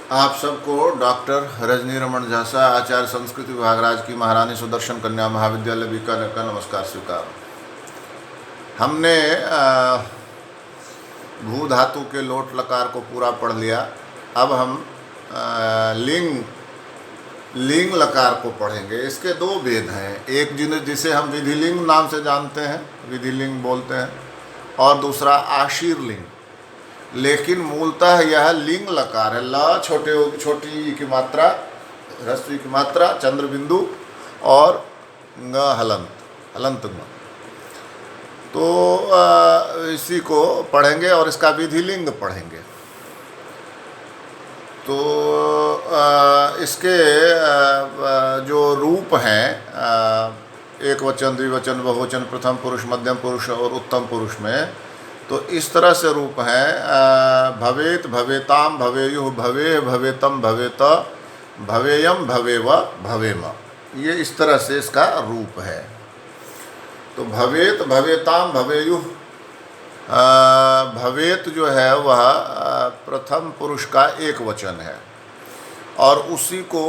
आप सबको डॉक्टर रजनी रमन झासा, आचार्य संस्कृत विभाग, राजकीय महारानी सुदर्शन कन्या महाविद्यालय बीकानेर का नमस्कार स्वीकार। हमने भू धातु के लोट लकार को पूरा पढ़ लिया। अब हम लिंग लकार को पढ़ेंगे। इसके दो भेद हैं, एक जिसे हम विधिलिंग नाम से जानते हैं, विधिलिंग बोलते हैं, और दूसरा आशीर्लिंग। लेकिन मूलतः यह लिंग लकार है। ल छोटी की मात्रा, ह्रस्व की मात्रा, चंद्र बिंदु और ङ हलंत ङ। तो इसी को पढ़ेंगे और इसका विधिलिंग पढ़ेंगे। तो इसके जो रूप हैं, एक वचन, द्विवचन, बहुवचन, प्रथम पुरुष, मध्यम पुरुष और उत्तम पुरुष में, तो इस तरह से रूप हैं। भवेत, भवेताम, भवेयुः, भवे, भवेतम, भवेत, भवेयम, भवेव, भवेम। ये इस तरह से इसका रूप है। तो भवेत, भवेताम, भवेयुः, भवेत जो है वह प्रथम पुरुष का एक वचन है और उसी को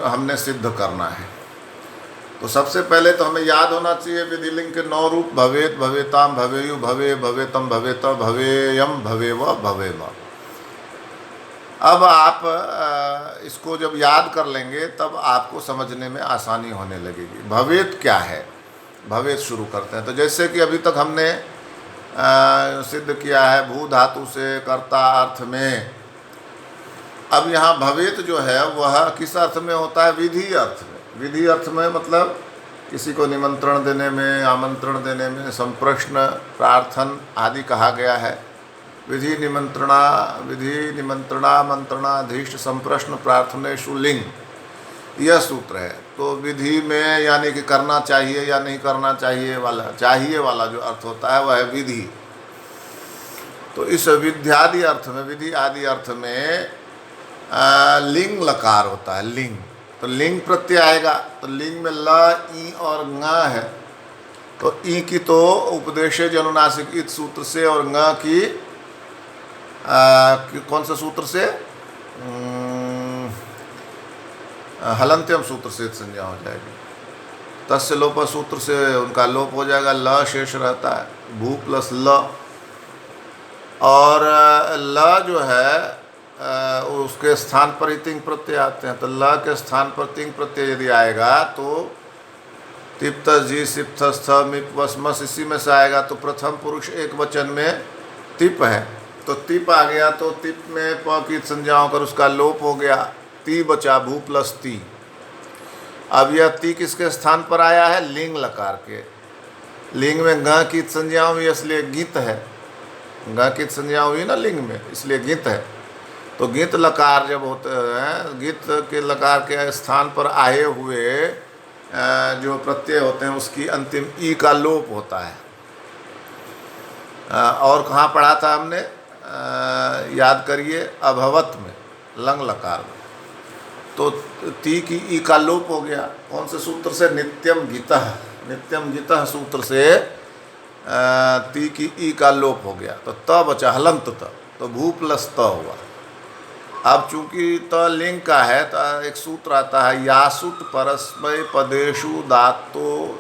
हमने सिद्ध करना है। तो सबसे पहले तो हमें याद होना चाहिए विधिलिंग के 9 रूप: भवेत, भवेताम, भवेयु, भवे, भवेतम, भवेत, भवेयम, भवेव, भवेम। अब आप इसको जब याद कर लेंगे तब आपको समझने में आसानी होने लगेगी। भवेत क्या है? भवेत शुरू करते हैं। तो जैसे कि अभी तक हमने सिद्ध किया है भू धातु से कर्ता अर्थ में। अब यहाँ भवेत जो है वह किस अर्थ में होता है? विधि अर्थ में। विधि अर्थ में मतलब किसी को निमंत्रण देने में, आमंत्रण देने में, संप्रश्न, प्रार्थन आदि कहा गया है। विधि निमंत्रणामंत्रणाधीष्ट संप्रश्न प्रार्थनेषु लिंग, यह सूत्र है। तो विधि में यानी कि करना चाहिए या नहीं करना चाहिए वाला जो अर्थ होता है वह है विधि। तो इस विद्यादि अर्थ में, विधि आदि अर्थ में लिंग लकार होता है। लिंग, तो लिंग प्रत्यय आएगा। तो लिंग में ल, ई और ङ है। तो ई की तो उपदेशज अनुनासिक इत सूत्र से और ङ की कौन से सूत्र से? हलंत्यम सूत्र से संज्ञा हो जाएगी। तस्य लोप सूत्र से उनका लोप हो जाएगा, ल शेष रहता है, भू प्लस ल। और ल जो है उसके स्थान पर ही तिंग प्रत्यय आते हैं। तो ल के स्थान पर तिंग प्रत्यय यदि आएगा तो तिप्त, जी, सिप्थ, स्थ, मिप, वस, मस इसी में से आएगा। तो प्रथम पुरुष एक वचन में तिप है, तो तिप आ गया। तो तिप में प की संज्ञा होकर उसका लोप हो गया, ती बचा, भू प्लस ती। अब यह ती किसके स्थान पर आया है? लिंग लकार के। लिंग में ग की संज्ञा हुई, इसलिए गीत है। ग की संज्ञा हुई ना लिंग में, इसलिए गीत है। तो गीत लकार जब होते हैं, गीत के लकार के स्थान पर आए हुए जो प्रत्यय होते हैं उसकी अंतिम ई का लोप होता है। और कहाँ पढ़ा था हमने? याद करिए, अभवत में, लंग लकार में। तो ती की ई का लोप हो गया। कौन से सूत्र से? नित्यम गीतः, नित्यम गीतः सूत्र से ती की ई का लोप हो गया। तो त बचा, हलंत त, तो भू प्लस त हुआ। अब चूंकि त लिंग का है तो एक सूत्र आता है, यासुट परस्मै पदेषु दातो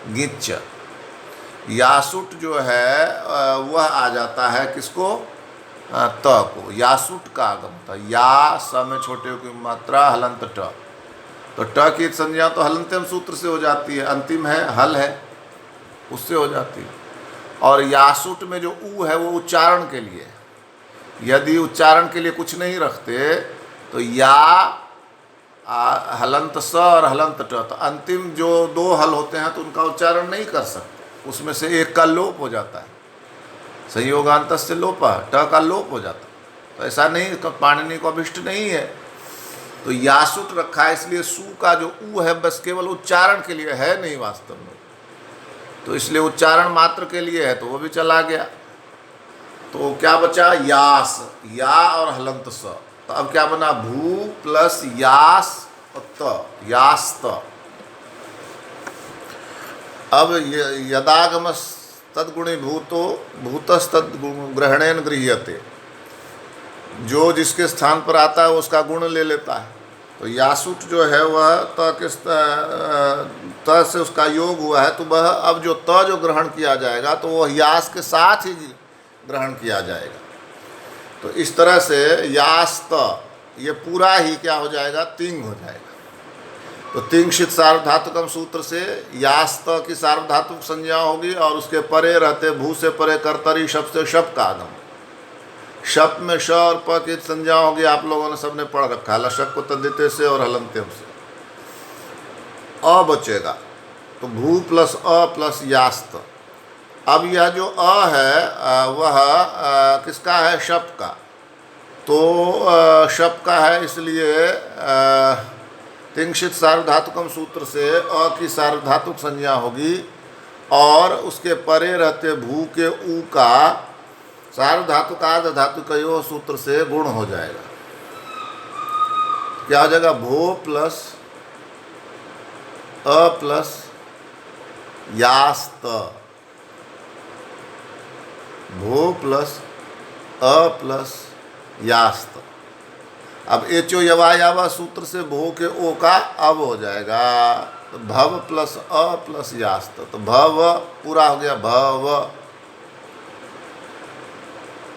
गिच्च। यासुट जो है वह आ जाता है किसको? त को। यासुट का आगम था। या स में छोटे की मात्रा, हलंत ट। तो ट की संज्ञा तो हलंत्यम सूत्र से हो जाती है, अंतिम है, हल है, उससे हो जाती है। और यासुट में जो ऊ है वो उच्चारण के लिए। यदि उच्चारण के लिए कुछ नहीं रखते तो या हलंत स और हलंत ट, तो अंतिम जो 2 हल होते हैं तो उनका उच्चारण नहीं कर सकते। उसमें से एक का लोप हो जाता है, संयोगांतस्य लोप, ट का लोप हो जाता है। तो ऐसा नहीं, पाणिनि को अभिष्ट नहीं है। तो यासुट रखा है, इसलिए सु का जो ऊ है बस केवल उच्चारण के लिए है, नहीं वास्तव में। तो इसलिए उच्चारण मात्र के लिए है, तो वो भी चला गया। तो क्या बचा? यास, या और हलंत स। तो अब क्या बना? भू प्लस यास और त, यास्त। अब यदागमस तद्गुणी भूतो भूतस्तद ग्रहणेन गृह्यते। जो जिसके स्थान पर आता है वो उसका गुण ले लेता है। तो यासुट जो है वह त से उसका योग हुआ है, तो वह अब जो त जो ग्रहण किया जाएगा तो वह यास के साथ ही ग्रहण किया जाएगा। तो इस तरह से यास त ये पूरा ही क्या हो जाएगा, तिंग हो जाएगा। तो तिंगशित सार्वधातुकम सूत्र से यास त की सार्वधातुक संज्ञा होगी और उसके परे रहते भू से परे कर्तरी शब्द से शब्द का आगम। शप में श और प की संज्ञा होगी, आप लोगों ने सबने पढ़ रखा है, लशक को तद्दिते से और हलंत्यम से। अ बचेगा, तो भू प्लस अ प्लस यास्त। अब यह जो अ है वह किसका है, शप का। तो शप का है, इसलिए तिंशित सार्वधातुकम सूत्र से अ की सार्वधातुक संज्ञा होगी और उसके परे रहते भू के ऊ का सार्वधातुक आर्ध धातु कयो सूत्र से गुण हो जाएगा। क्या हो जाएगा, भो प्लस अ प्लस यास्त। भो प्लस अ प्लस यास्त। अब एचो यवायावा सूत्र से भो के ओ का अब हो जाएगा, तो भव प्लस अ प्लस यास्त। तो भव पूरा हो गया, भव।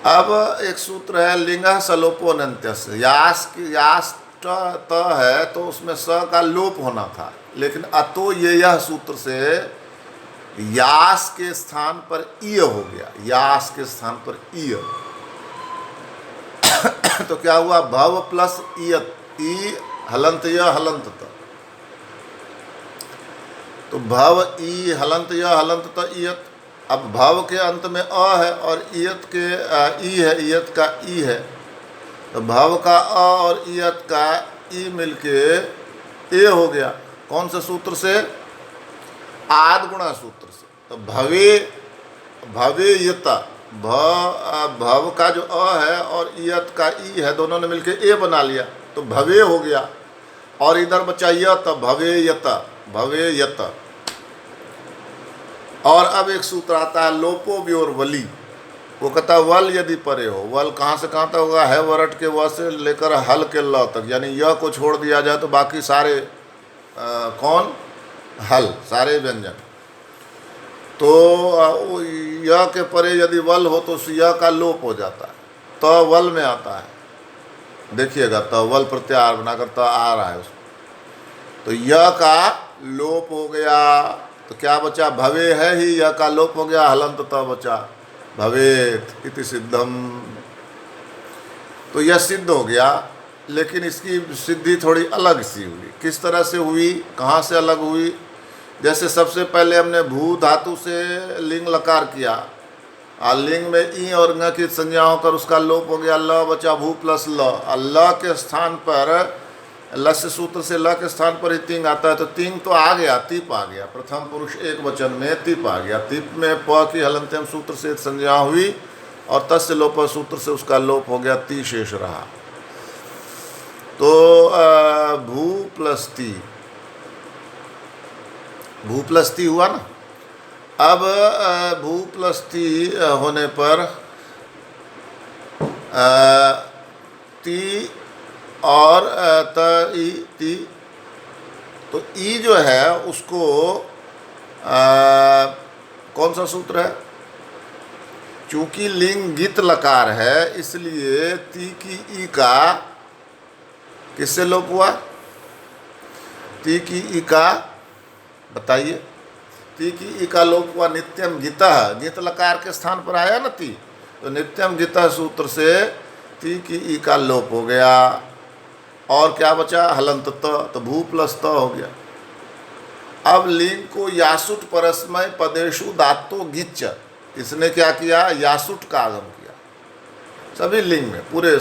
अब एक सूत्र है लिंग सलोपोनंत्यस्य। यास की यास त है तो उसमें स का लोप होना था, लेकिन अतो ये यह सूत्र से यास के स्थान पर ईय हो गया, यास के स्थान पर ईय। तो क्या हुआ, भव प्लस ईयत, ई हलंत य हलंत त। तो भव ई हलंत य हलंत त ईयत। अब भव के अंत में अ है और ईयत के ई है, ईयत का ई है। तो भव का अ और ईयत का ई मिलके ए हो गया। कौन से सूत्र से, आद गुणा सूत्र से। तो भवे भवे यत, भव का जो अ है और ईयत का ई है, दोनों ने मिलके ए बना लिया, तो भवे हो गया। और इधर बचा यत, भवे यत, भवे यत। और अब एक सूत्र आता है लोपो व्योर वली। वो कहता है वल यदि परे हो, वल कहाँ से कहाँ तक होगा, है वरट के व से लेकर हल के ल तक, यानी यह को छोड़ दिया जाए तो बाकी सारे कौन, हल, सारे व्यंजन। तो यह के परे यदि वल हो तो यह का लोप हो जाता है, तो वल में आता है। देखिएगा, तो वल प्रत्याहार बनाकर तो आ रहा है उसमें। तो यह का लोप हो गया, तो क्या बचा, भवे है ही, यह का लोप हो गया, हलंत त बचा, भवेत इति सिद्धम। तो यह सिद्ध हो गया, लेकिन इसकी सिद्धि थोड़ी अलग सी हुई। किस तरह से हुई, कहाँ से अलग हुई। जैसे सबसे पहले हमने भू धातु से लिंग लकार किया, लिंग में ई और ng की संज्ञा होकर उसका लोप हो गया, ल बचा भू प्लस ल। ल के स्थान पर, लस्य सूत्र से ल के स्थान पर ही तिंग आता है, तो तिंग तो आ गया, तिप आ गया, प्रथम पुरुष एक वचन में तिप आ गया। तिप में प की हलंत्यम सूत्र से संज्ञा हुई और तस्य लोप सूत्र से उसका लोप हो गया, ती शेष रहा। तो भू प्लस ती, भू प्लस ती हुआ ना। अब भू प्लस ती होने पर ती और त ई ती, तो ई जो है उसको कौन सा सूत्र है, चूंकि लिंग गीत लकार है इसलिए ती की ई का किससे लोप हुआ, ती की ई का, बताइए, ती की ई का लोप हुआ नित्यम गीतः, गीत लकार के स्थान पर आया ना ती, तो नित्यम गीतः सूत्र से ती की ई का लोप हो गया। और क्या बचा, हलंत त, तो भू प्लस त हो गया। अब लिंग को यासुट परस्मय पदेशु दातो गिच्च, इसने क्या किया, यासुट का आगम किया। सभी लिंग में, पूरे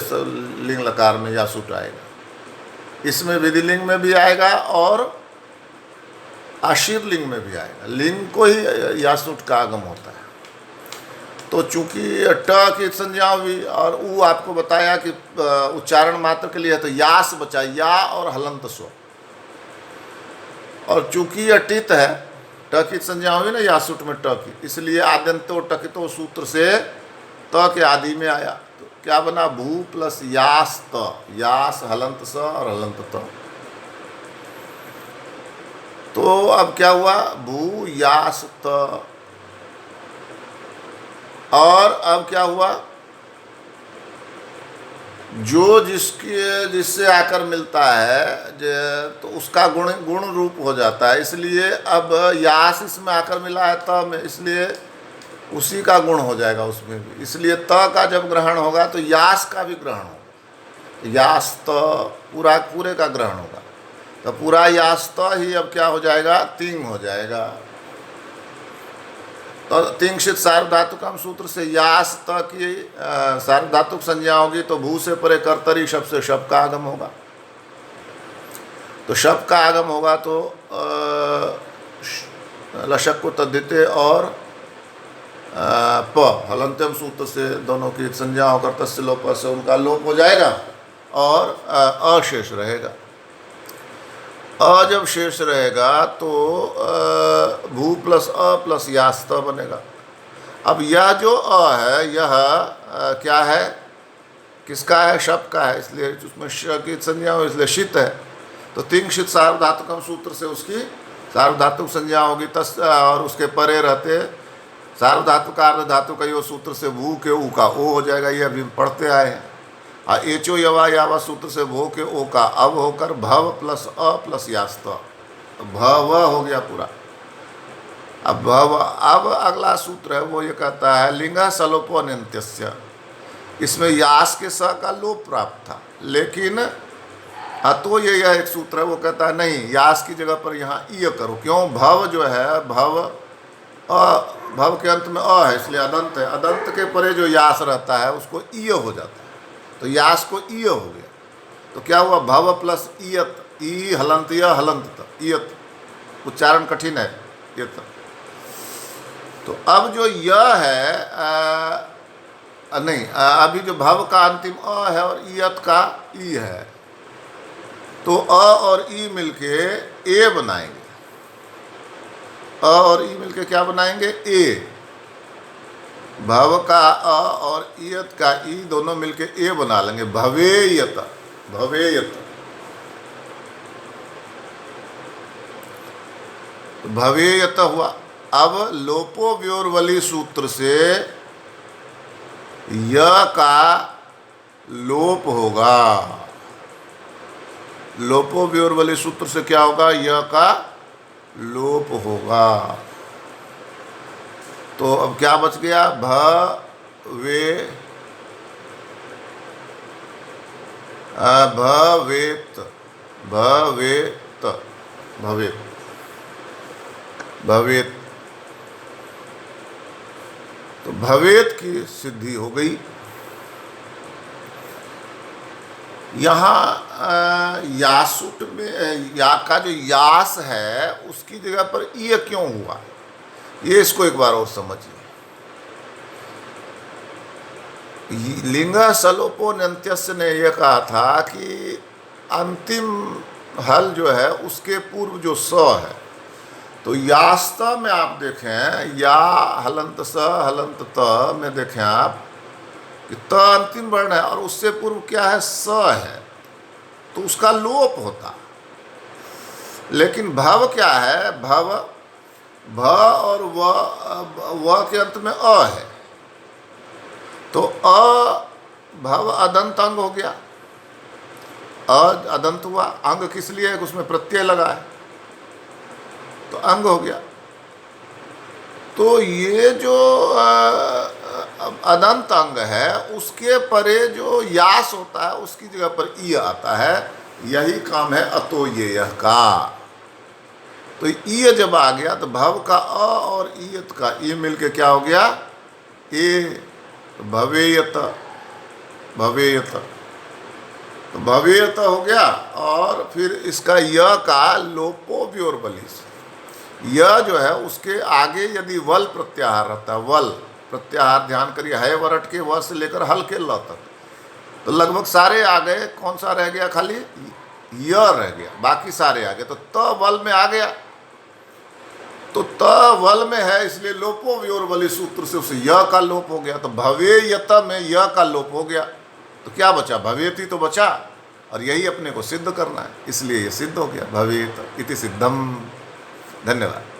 लिंग लकार में यासुट आएगा, इसमें विधिलिंग में भी आएगा और आशीर लिंग में भी आएगा। लिंग को ही यासुट का आगम होता है। तो चूंकि ट की संज्ञा हुई और ऊ आपको बताया कि उच्चारण मात्र के लिए है, तो यास बचा, या और हलंत स्व। और चूंकि अटित है, ट की संज्ञा हुई ना यासुट में ट की, इसलिए आद्यंतो टकितो सूत्र से त के आदि में आया। तो क्या बना, भू प्लस यास त, यास हलंत स और हलंत त। तो अब क्या हुआ, भू यास त, और अब क्या हुआ, जो जिससे आकर मिलता है तो उसका गुण गुण रूप हो जाता है। इसलिए अब यास इसमें आकर मिला है त में, इसलिए उसी का गुण हो जाएगा उसमें भी। इसलिए त का जब ग्रहण होगा तो यास का भी ग्रहण होगा, यास त पूरा पूरे का ग्रहण होगा। तो पूरा यास त ही अब क्या हो जाएगा, तिंग हो जाएगा। तो तिंगशित सार्वधातुकम सूत्र से यास त की सार्वधातुक संज्ञा होगी तो भू से परे कर्तरी शब्द से शब्द का आगम होगा। तो शब्द का आगम होगा तो लशक को तद्धिते और प हलंत्यम सूत्र से दोनों की संज्ञा होकर तस्य लोप से उनका लोप हो जाएगा और अशेष रहेगा। अ जब शेष रहेगा तो भू प्लस अ प्लस यास्त बनेगा। अब यह जो अ है यह क्या है, किसका है, शप का है, इसलिए उसमें श की संज्ञा हो, इसलिए शित है। तो तिंगशित सार्वधातुकम सूत्र से उसकी सार्वधातुक संज्ञा होगी तस्, और उसके परे रहते सार्वधातु का अर्ध धातु का यो सूत्र से भू के ऊ का ओ हो जाएगा। ये अभी पढ़ते आए हैं। और एचो यवा यावा सूत्र से भो के ओ का अब होकर भव प्लस अ प्लस यास्त, भव हो गया पूरा। अब भव, अब अगला सूत्र है वो ये कहता है लिंग सलोपो अनंत्यस्य। इसमें यास के स का लोप प्राप्त था, लेकिन तो ये यह एक सूत्र है वो कहता है नहीं, यास की जगह पर यहाँ ईय करो। क्यों, भव जो है भव भव के अंत में अ है, इसलिए अदंत है। अदंत के परे जो यास रहता है उसको ईय हो जाता है, तो यास को ईय हो गया। तो क्या हुआ, भव प्लस ईयत, ई हलंत य हलंत ईयत, उच्चारण कठिन है ईयत। तो अब जो य है नहीं, अभी जो भव का अंतिम अ है और ईयत का ई है, तो अ और ई मिलके ए बनाएंगे। अ और ई मिलके क्या बनाएंगे, ए। भव का अ और ईयत का ई दोनों मिलके ए बना लेंगे, भवेयत, भवेयत। भवेयत हुआ। अब लोपो व्योरवली सूत्र से य का लोप होगा। लोपो व्योरवली सूत्र से क्या होगा, य का लोप होगा। तो अब क्या बच गया, भवेत, भवेत, भवेत, भवेत, भवेत। तो भवेत की सिद्धि हो गई। यहाँ यासुट में या का जो यास है उसकी जगह पर ईय क्यों हुआ, ये इसको एक बार और समझिए। लिंग सलोपो नंत्यस्य ने यह कहा था कि अंतिम हल जो है उसके पूर्व जो स है, तो यास्ता में आप देखें, या हलंत स हलंत त में देखें आप कि त अंतिम वर्ण है और उससे पूर्व क्या है, स है, तो उसका लोप होता। लेकिन भव क्या है, भव भ और व के अंत में अ है, तो अ भव अदंत अंग हो गया। अदंत हुआ, अंग किस लिए है, उसमें प्रत्यय लगा है तो अंग हो गया। तो ये जो अदंत अंग है उसके परे जो यास होता है उसकी जगह पर ई आता है। यही काम है अतो ये यह का। तो ई जब आ गया तो भव का अ और ईयत का ई मिलके क्या हो गया, ए। भवेयत, भवेयत, तो भवेयत हो गया। और फिर इसका य का लोपो व्योरबली से, यह जो है उसके आगे यदि वल प्रत्याहार रहता है, वल प्रत्याहार ध्यान करिए, है वरट के व से लेकर हल के ल तक, तो लगभग सारे आ गए। कौन सा रह गया, खाली य रह गया, बाकी सारे आ गए। तो त वल में आ गया, तो त वल में है, इसलिए लोपो व्योरबली सूत्र से उसे य का लोप हो गया, तो भवेयत में य का लोप हो गया, तो क्या बचा? भवेति तो बचा, और यही अपने को सिद्ध करना है, इसलिए ये सिद्ध हो गया, भवेत इति सिद्धम। धन्यवाद।